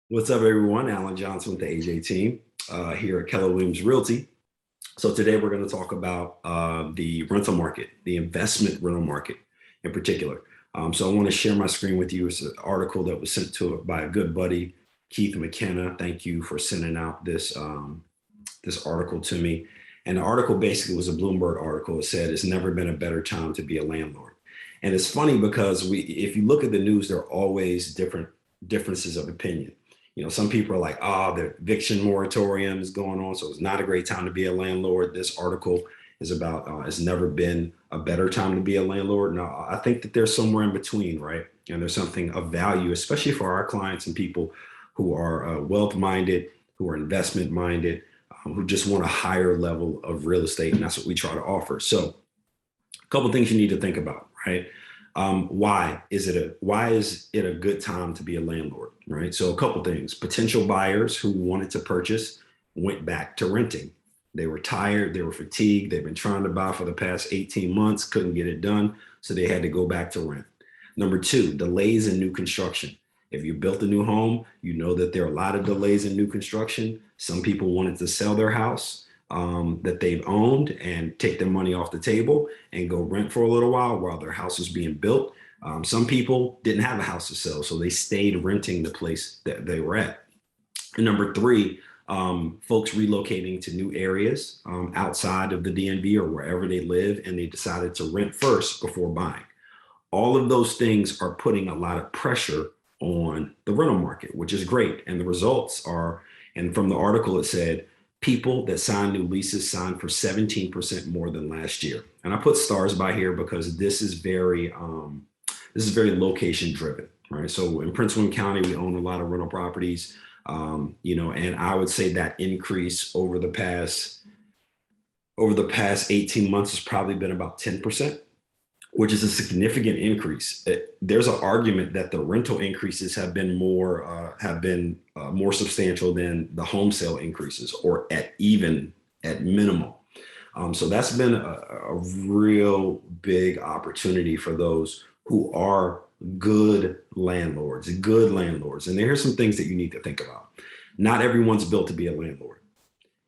What's up, everyone? Alan Johnson with the AJ team here at Keller Williams Realty. So today we're going to talk about the rental market, the investment rental market in particular. So I want to share my screen with you. It's an article that was sent to by a good buddy, Keith McKenna. Thank you for sending out this article to me. And the article basically was a Bloomberg article. It said it's never been a better time to be a landlord. And it's funny because if you look at the news, there are always differences of opinion. Some people are like, oh, the eviction moratorium is going on, so it's not a great time to be a landlord. This article is about it's never been a better time to be a landlord. No, I think that there's somewhere in between, right? And there's something of value, especially for our clients and people who are wealth minded, who are investment minded, who just want a higher level of real estate, and that's what we try to offer. So, a couple things you need to think about, right? Why is it a good time to be a landlord, right? So a couple things. Potential buyers who wanted to purchase went back to renting. They were tired, they were fatigued, they've been trying to buy for the past 18 months, couldn't get it done, so they had to go back to rent. Number two, delays in new construction. If you built a new home, you know that there are a lot of delays in new construction. Some people wanted to sell their house that they've owned and take their money off the table and go rent for a little while their house is being built. Some people didn't have a house to sell, so they stayed renting the place that they were at. And number three, folks relocating to new areas outside of the DMV or wherever they live, and they decided to rent first before buying. All of those things are putting a lot of pressure on the rental market, which is great. And the results are, and from the article, it said, people that sign new leases signed for 17% more than last year. And I put stars by here because this is very location driven, right? So in Prince William County, we own a lot of rental properties, and I would say that increase over the past 18 months has probably been about 10%, which is a significant increase. There's an argument that the rental increases have been more substantial than the home sale increases, or at minimal. So that's been a real big opportunity for those who are good landlords. And here's some things that you need to think about. Not everyone's built to be a landlord.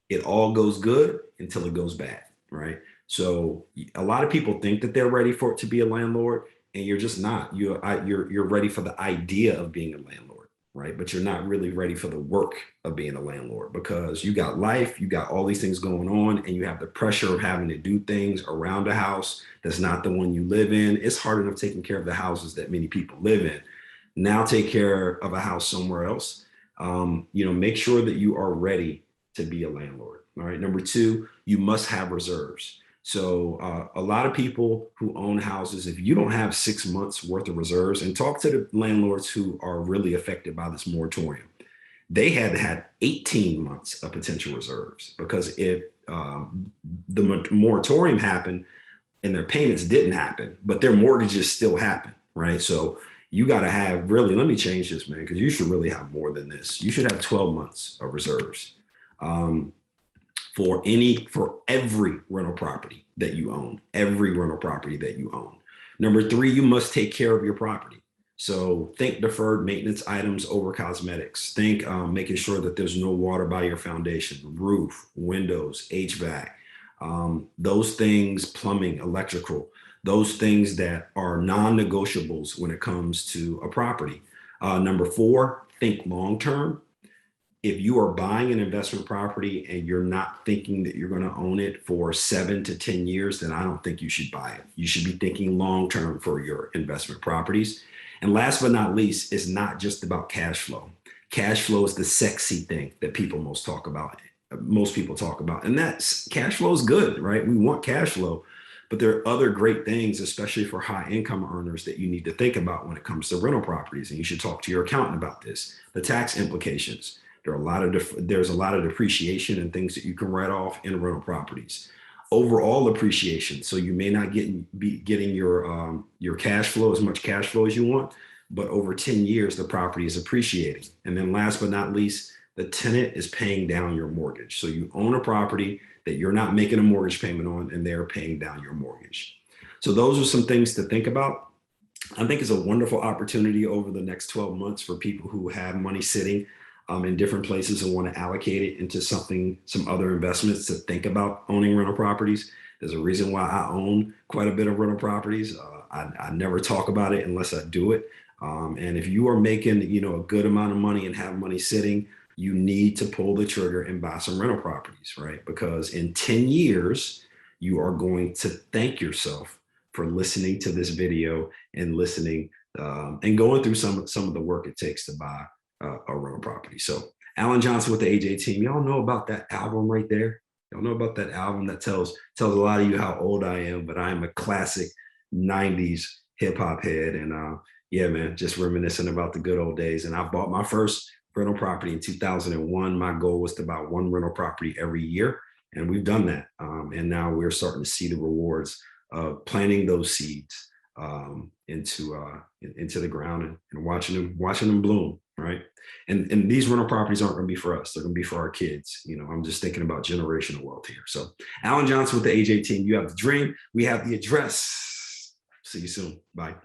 It all goes good until it goes bad, right? So a lot of people think that they're ready for it to be a landlord, and you're just not. You're ready for the idea of being a landlord, right? But you're not really ready for the work of being a landlord, because you got life, you got all these things going on, and you have the pressure of having to do things around a house that's not the one you live in. It's hard enough taking care of the houses that many people live in. Now take care of a house somewhere else. Make sure that you are ready to be a landlord. All right. Number two, you must have reserves. So a lot of people who own houses, if you don't have 6 months worth of reserves, and talk to the landlords who are really affected by this moratorium, they had 18 months of potential reserves, because if the moratorium happened and their payments didn't happen, but their mortgages still happen, right? So you got to have, really, let me change this, man, because you should really have more than this. You should have 12 months of reserves. For every rental property that you own, Number three, you must take care of your property. So think deferred maintenance items over cosmetics. Think making sure that there's no water by your foundation, roof, windows, HVAC, those things, plumbing, electrical, those things that are non-negotiables when it comes to a property. Number four, think long-term. If you are buying an investment property and you're not thinking that you're going to own it for 7 to 10 years, then I don't think you should buy it. You should be thinking long term for your investment properties. And last but not least, it's not just about cash flow. Cash flow is the sexy thing that most people talk about. And that's, cash flow is good, right? We want cash flow. But there are other great things, especially for high income earners, that you need to think about when it comes to rental properties. And you should talk to your accountant about this. The tax implications. There's a lot of depreciation and things that you can write off in rental properties. Overall appreciation. So you may not be getting your cash flow, as much cash flow as you want, but over 10 years, the property is appreciating. And then last but not least, the tenant is paying down your mortgage. So you own a property that you're not making a mortgage payment on, and they're paying down your mortgage. So those are some things to think about. I think it's a wonderful opportunity over the next 12 months for people who have money sitting. in different places and want to allocate it into some other investments to think about owning rental properties. There's a reason why I own quite a bit of rental properties. I never talk about it unless I do it. And if you are making, a good amount of money and have money sitting, you need to pull the trigger and buy some rental properties, right? Because in 10 years, you are going to thank yourself for listening to this video and listening and going through some of the work it takes to buy a rental property. So Alan Johnson with the AJ team, y'all know about that album right there? Y'all know about that album that tells a lot of you how old I am, but I am a classic 90s hip hop head. And yeah, man, just reminiscing about the good old days. And I bought my first rental property in 2001. My goal was to buy one rental property every year. And we've done that. And now we're starting to see the rewards of planting those seeds into the ground and watching them bloom, right? And these rental properties aren't going to be for us; they're going to be for our kids. I'm just thinking about generational wealth here. So, Alan Johnson with the AJ team, you have the dream, we have the address. See you soon. Bye.